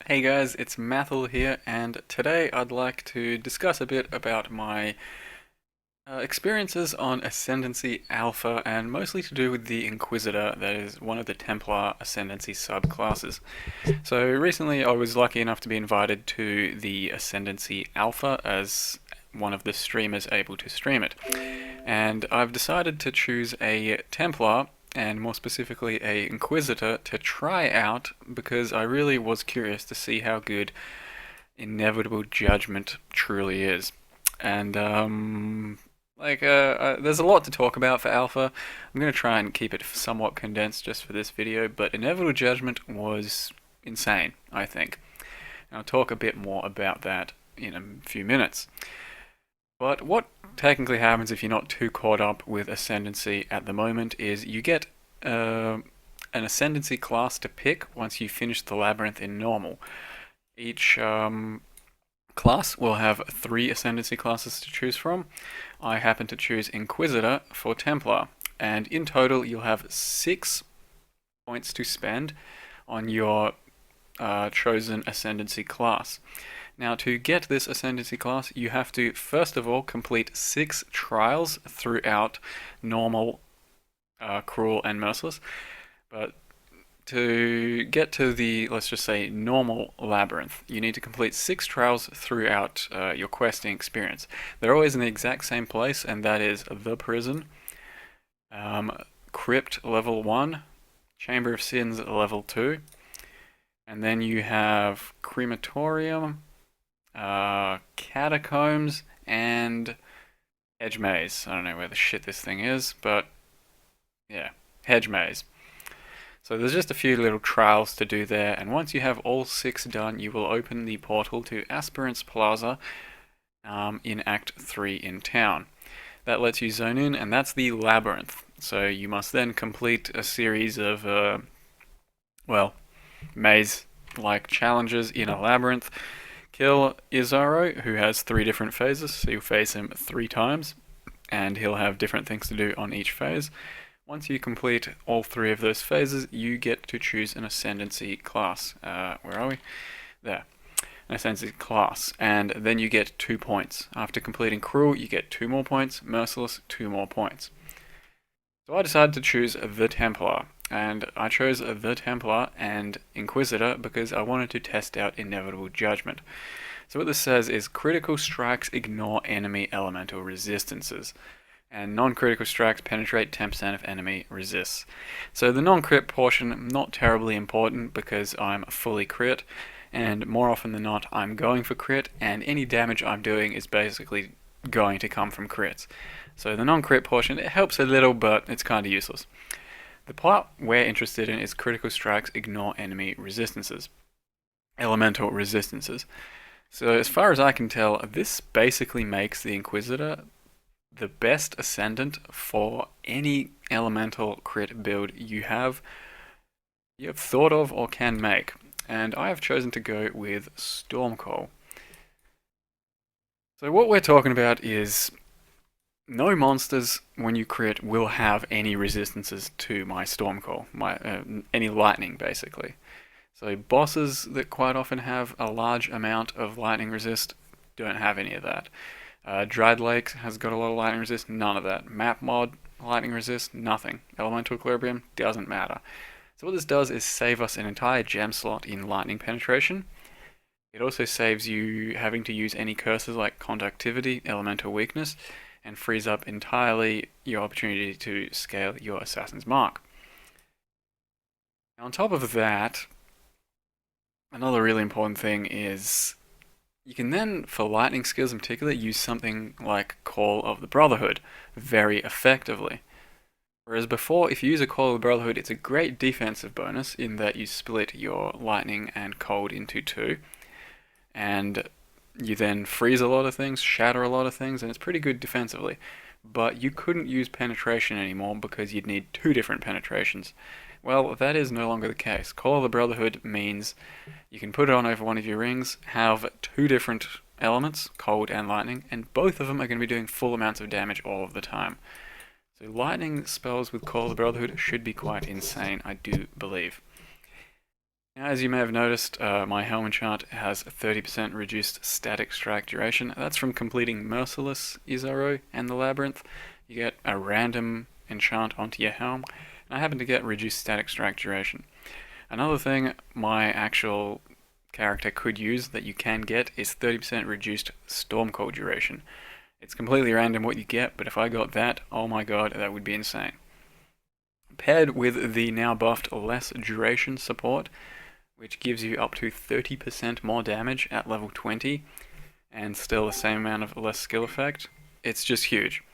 Hey guys, it's Mathel here, and today I'd like to discuss a bit about my experiences on Ascendancy Alpha, and mostly to do with the Inquisitor, that is one of the Templar Ascendancy subclasses. So recently I was lucky enough to be invited to the Ascendancy Alpha as one of the streamers able to stream it. And I've decided to choose a Templar, and more specifically a Inquisitor, to try out because I really was curious to see how good Inevitable Judgment truly is. And there's a lot to talk about for Alpha. I'm going to try and keep it somewhat condensed just for this video, but Inevitable Judgment was insane, I think. And I'll talk a bit more about that in a few minutes. But what technically happens if you're not too caught up with Ascendancy at the moment is you get an Ascendancy class to pick once you finish the Labyrinth in normal. Each class will have 3 Ascendancy classes to choose from. I happen to choose Inquisitor for Templar, and in total you'll have 6 points to spend on your chosen Ascendancy class. Now, to get this Ascendancy class, you have to first of all complete 6 trials throughout normal, cruel, and merciless. But to get to the, let's just say, normal labyrinth, you need to complete 6 trials throughout your questing experience. They're always in the exact same place, and that is the prison, crypt level 1, chamber of sins level 2, and then you have crematorium, catacombs, and hedge maze. I don't know where the shit this thing is, but yeah, hedge maze. So there's just a few little trials to do there, and once you have all 6 done, you will open the portal to Aspirants Plaza in Act 3 in town. That lets you zone in, and that's the labyrinth. So you must then complete a series of, maze-like challenges in a labyrinth. Kill Izaro, who has 3 different phases, so you'll face him 3 times, and he'll have different things to do on each phase. Once you complete all 3 of those phases, you get to choose an Ascendancy class. Where are we? There. An Ascendancy class. And then you get 2 points. After completing Cruel, you get 2 more points. Merciless, 2 more points. So I decided to choose the Templar. And I chose the Templar and Inquisitor because I wanted to test out Inevitable Judgment. So what this says is critical strikes ignore enemy elemental resistances, and non-critical strikes penetrate 10% of enemy resists. So the non-crit portion, not terribly important because I'm fully crit, and more often than not I'm going for crit, and any damage I'm doing is basically going to come from crits. So the non-crit portion, it helps a little, but it's kind of useless. The part we're interested in is critical strikes ignore enemy resistances, elemental resistances. So as far as I can tell, this basically makes the Inquisitor the best Ascendant for any elemental crit build you have thought of or can make. And I have chosen to go with Stormcall. So what we're talking about is no monsters when you crit will have any resistances to my Stormcall, any lightning basically. So bosses that quite often have a large amount of lightning resist don't have any of that. Dried Lake has got a lot of lightning resist, none of that. Map mod, lightning resist, nothing. Elemental Equilibrium, doesn't matter. So what this does is save us an entire gem slot in lightning penetration. It also saves you having to use any curses like conductivity, elemental weakness, and frees up entirely your opportunity to scale your Assassin's Mark. Now on top of that, another really important thing is you can then, for lightning skills in particular, use something like Call of the Brotherhood very effectively. Whereas before, if you use a Call of the Brotherhood, it's a great defensive bonus in that you split your lightning and cold into 2. And you then freeze a lot of things, shatter a lot of things, and it's pretty good defensively. But you couldn't use penetration anymore because you'd need 2 different penetrations. Well, that is no longer the case. Call of the Brotherhood means you can put it on over one of your rings, have 2 different elements, cold and lightning, and both of them are going to be doing full amounts of damage all of the time. So lightning spells with Call of the Brotherhood should be quite insane, I do believe. Now, as you may have noticed, my Helm enchant has a 30% reduced static strike duration. That's from completing Merciless Izaro and the Labyrinth. You get a random enchant onto your Helm, and I happen to get reduced static strike duration. Another thing my actual character could use that you can get is 30% reduced Stormcall duration. It's completely random what you get, but if I got that, oh my god, that would be insane. Paired with the now buffed less duration support, which gives you up to 30% more damage at level 20, and still the same amount of less skill effect, it's just huge.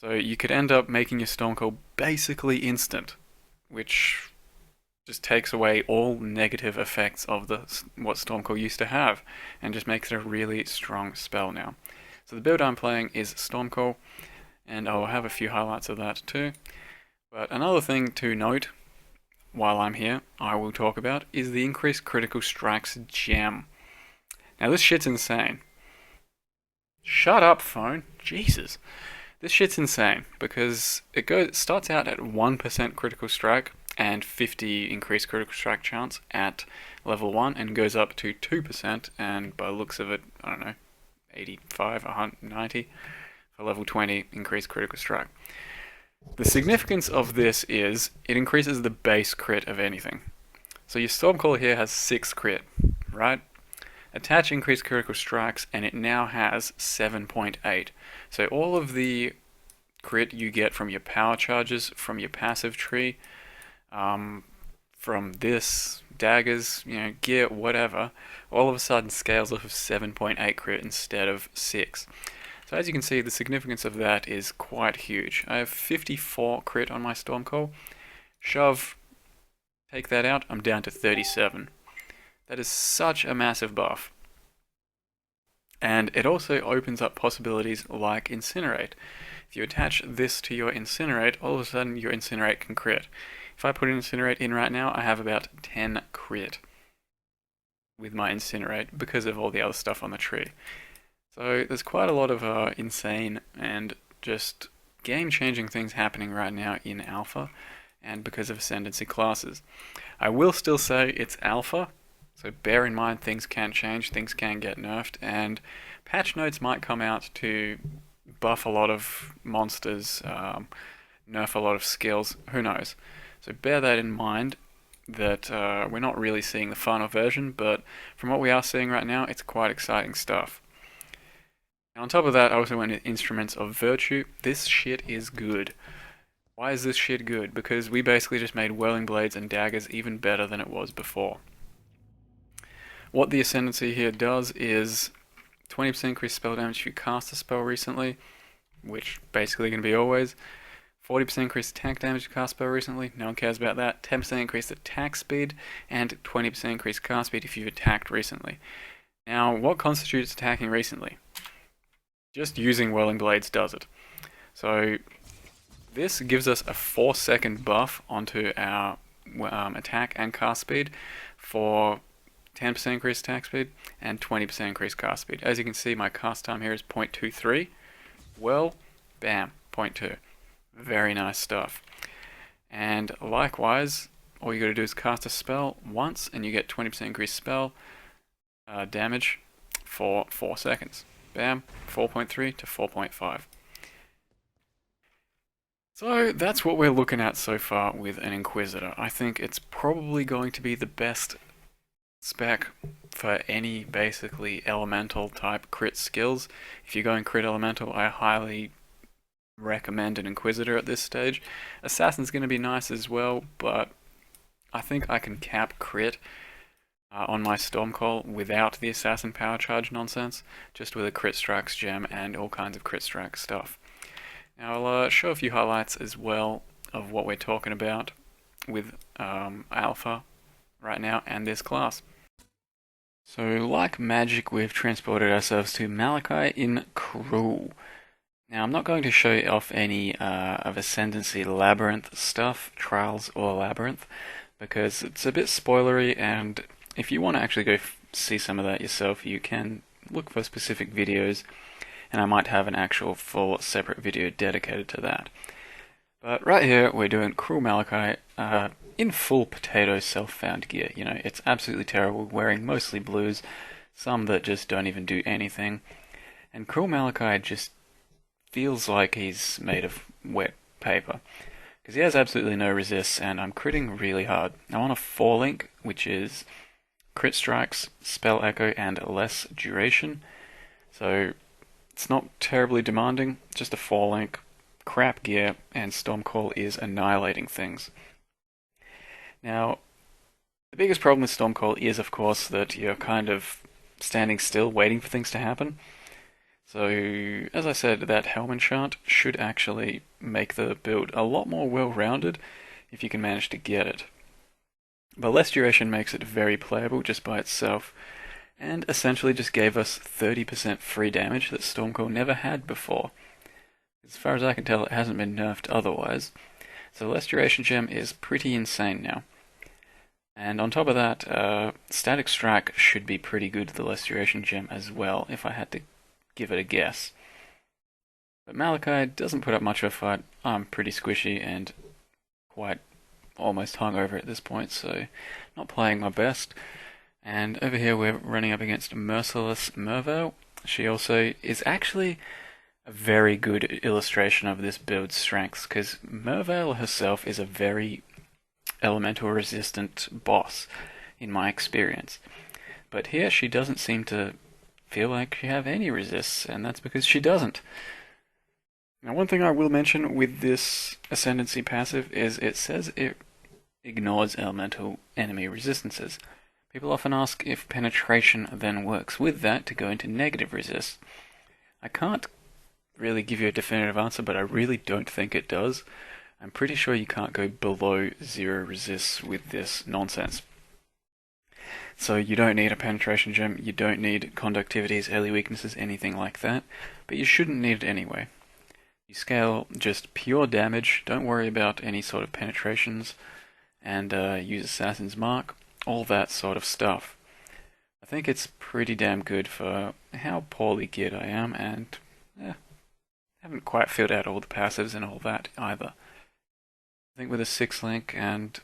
So you could end up making your Stormcall basically instant, which just takes away all negative effects of what Stormcall used to have, and just makes it a really strong spell now. So the build I'm playing is Stormcall, and I'll have a few highlights of that too. But another thing to note while I'm here, I will talk about, is the increased critical strikes gem. Now this shit's insane. Shut up, phone. Jesus. This shit's insane, because it starts out at 1% critical strike and 50 increased critical strike chance at level 1, and goes up to 2%, and by the looks of it, I don't know, 85, 190 for level 20 increased critical strike. The significance of this is it increases the base crit of anything. So your Stormcall here has 6 crit, right? Attach increased critical strikes and it now has 7.8. So all of the crit you get from your power charges, from your passive tree, from this, daggers, gear, whatever, all of a sudden scales off of 7.8 crit instead of 6. So as you can see, the significance of that is quite huge. I have 54 crit on my Stormcall. Shove, take that out, I'm down to 37. That is such a massive buff. And it also opens up possibilities like Incinerate. If you attach this to your Incinerate, all of a sudden your Incinerate can crit. If I put an Incinerate in right now, I have about 10 crit with my Incinerate because of all the other stuff on the tree. So there's quite a lot of insane and just game-changing things happening right now in Alpha, and because of Ascendancy classes. I will still say it's Alpha, so bear in mind things can change, things can get nerfed, and patch notes might come out to buff a lot of monsters, nerf a lot of skills, who knows. So bear that in mind, that we're not really seeing the final version, but from what we are seeing right now, it's quite exciting stuff. Now on top of that, I also went with Instruments of Virtue. This shit is good. Why is this shit good? Because we basically just made Whirling Blades and Daggers even better than it was before. What the Ascendancy here does is 20% increased spell damage if you cast a spell recently, which basically going to be always. 40% increased attack damage if you cast a spell recently, no one cares about that. 10% increased attack speed, and 20% increased cast speed if you've attacked recently. Now, what constitutes attacking recently? Just using Whirling Blades does it. So this gives us a 4-second buff onto our attack and cast speed for 10% increased attack speed and 20% increased cast speed. As you can see, my cast time here is 0.23. Well, bam, 0.2. Very nice stuff. And likewise, all you gotta do is cast a spell once and you get 20% increased spell damage for 4 seconds. Bam, 4.3 to 4.5. So that's what we're looking at so far with an Inquisitor. I think it's probably going to be the best spec for any basically elemental type crit skills. If you're going crit elemental, I highly recommend an Inquisitor at this stage. Assassin's going to be nice as well, but I think I can cap crit on my Stormcall without the Assassin power charge nonsense, just with a crit strikes gem and all kinds of crit strike stuff. Now I'll show a few highlights as well of what we're talking about with Alpha right now and this class. So like magic, we've transported ourselves to Malachi in Cruel. Now I'm not going to show you off any of Ascendancy Labyrinth stuff, Trials or Labyrinth, because it's a bit spoilery, and if you want to actually go see some of that yourself, you can look for specific videos, and I might have an actual full separate video dedicated to that. But right here, we're doing Cruel Malachi. in full potato self-found gear. You know, it's absolutely terrible, wearing mostly blues, some that just don't even do anything. And Cruel Malachi just feels like he's made of wet paper. Because he has absolutely no resists, and I'm critting really hard. I want a 4-link, which is crit strikes, spell echo, and less duration. So it's not terribly demanding, just a 4-link, crap gear, and Stormcall is annihilating things. Now, the biggest problem with Stormcall is, of course, that you're kind of standing still, waiting for things to happen. So, as I said, that Helm enchant should actually make the build a lot more well-rounded if you can manage to get it. But less duration makes it very playable just by itself, and essentially just gave us 30% free damage that Stormcall never had before. As far as I can tell, it hasn't been nerfed otherwise, so Less Duration Gem is pretty insane now. And on top of that, Static Strike should be pretty good to the Less Duration Gem as well, if I had to give it a guess. But Malachi doesn't put up much of a fight. I'm pretty squishy and quite almost hungover at this point, so not playing my best. And over here we're running up against Merciless Merveil. She also is actually a very good illustration of this build's strengths, because Merveil herself is a very elemental resistant boss, in my experience. But here she doesn't seem to feel like she have any resists, and that's because she doesn't. Now, one thing I will mention with this Ascendancy passive is it says it ignores elemental enemy resistances. People often ask if penetration then works with that to go into negative resist. I can't really give you a definitive answer, but I really don't think it does. I'm pretty sure you can't go below 0 resists with this nonsense. So you don't need a penetration gem, you don't need conductivities, early weaknesses, anything like that, but you shouldn't need it anyway. You scale just pure damage, don't worry about any sort of penetrations, and use Assassin's Mark, all that sort of stuff. I think it's pretty damn good for how poorly geared I am, and haven't quite filled out all the passives and all that either. I think with a 6-link and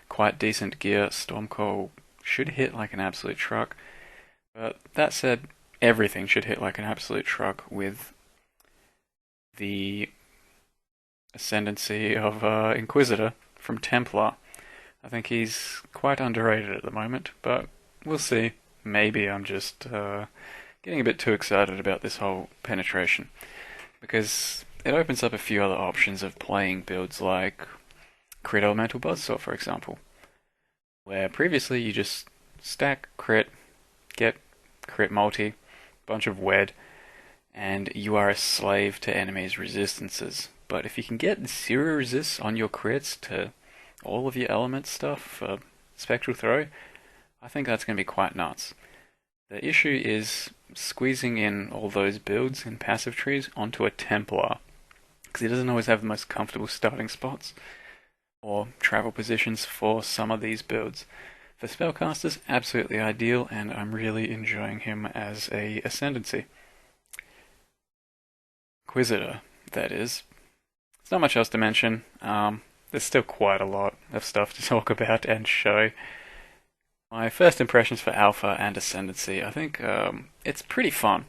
quite decent gear, Stormcall should hit like an absolute truck. But that said, everything should hit like an absolute truck with the Ascendancy of Inquisitor from Templar. I think he's quite underrated at the moment, but we'll see. Maybe I'm just getting a bit too excited about this whole penetration, because it opens up a few other options of playing builds like Crit Elemental Buzzsaw, for example, where previously you just stack crit, get crit multi, bunch of wed, and you are a slave to enemies' resistances. But if you can get 0 resists on your crits to all of your element stuff for Spectral Throw, I think that's going to be quite nuts. The issue is squeezing in all those builds and passive trees onto a Templar, because he doesn't always have the most comfortable starting spots or travel positions for some of these builds. For spellcasters, absolutely ideal, and I'm really enjoying him as a Ascendancy. Inquisitor, that is. There's not much else to mention. There's still quite a lot of stuff to talk about and show. My first impressions for Alpha and Ascendancy, I think it's pretty fun.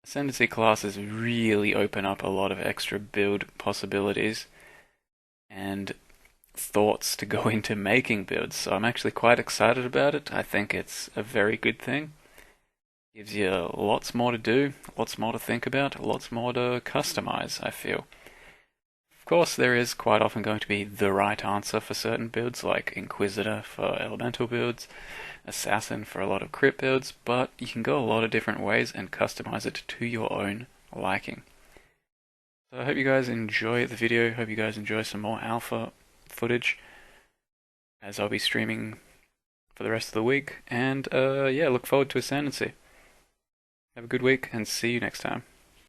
Ascendancy classes really open up a lot of extra build possibilities and thoughts to go into making builds, so I'm actually quite excited about it. I think it's a very good thing. Gives you lots more to do, lots more to think about, lots more to customize, I feel. Of course, there is quite often going to be the right answer for certain builds, like Inquisitor for elemental builds, Assassin for a lot of crit builds, but you can go a lot of different ways and customize it to your own liking. So I hope you guys enjoy the video, hope you guys enjoy some more alpha footage, as I'll be streaming for the rest of the week, and yeah, look forward to Ascendancy. Have a good week, and see you next time.